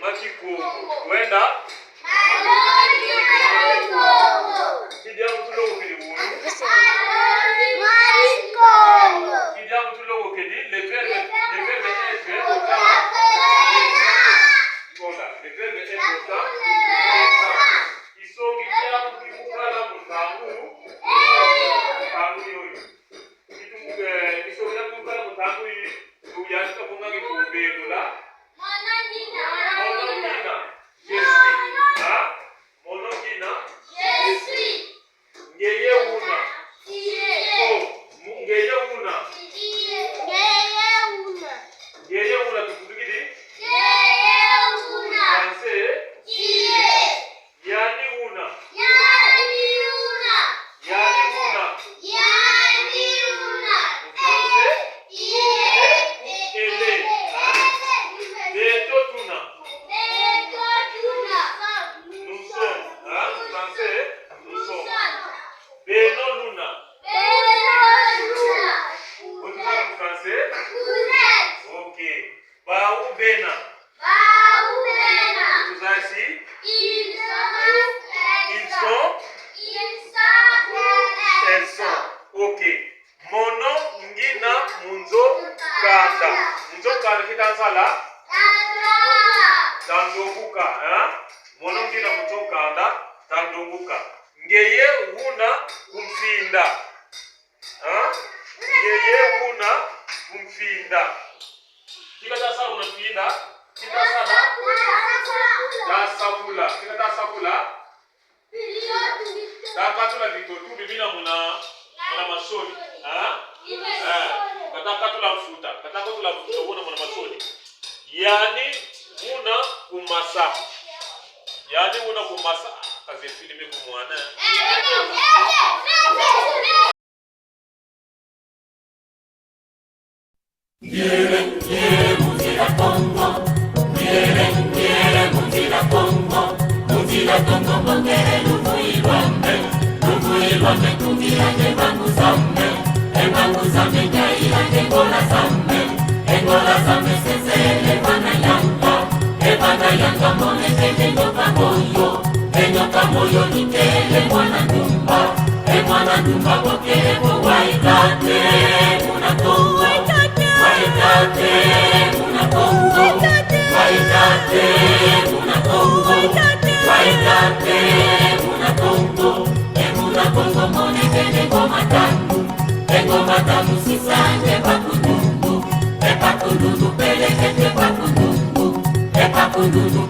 Makikungu. Wenda? Kidia mtulogo kedi wulu. Kidia mtulogo kedi le verbe être au temps. Voilà, le verbe être au temps. Isongi kidia mkikukala mtangu. Mtangu yoyo. Isongi kidia mkikukala mtangu yoyo. Uyashika kungangi kumbedula. Tandunguka, mono ngina mutokanda tandunguka. Ngeye huna kumfinda. Ngeye huna kumfinda. Kika tasa unafinda, kika sana tasakula. Kika tasakula takatula vitotu bibina muna masoni. Katakatula mfuta. Katakatula mfuta muna masoni. Yani una kumasa. Yani una kumasa. Kazi filime kumwana. Niere muzira Kongo. Niere muzira Kongo. Muzira Kongo bongere luvuilwambe. Luvuilwambe kumirane bangu zambe. Bangu zambe nyairane ngola zambe. Ngola zambe sezele wana yanga. Bana yanga mone tende nyoka moyo nitele mwana ndumba. Mwana ndumba bokereko waikate muna Kongo. Waikate muna Kongo. Waikate muna Kongo. Waikate muna Kongo. Muna Kongo mone tende ngoma tamu sisanje pakundungu. Pakundungu pelekete pakundungu. Pakundungu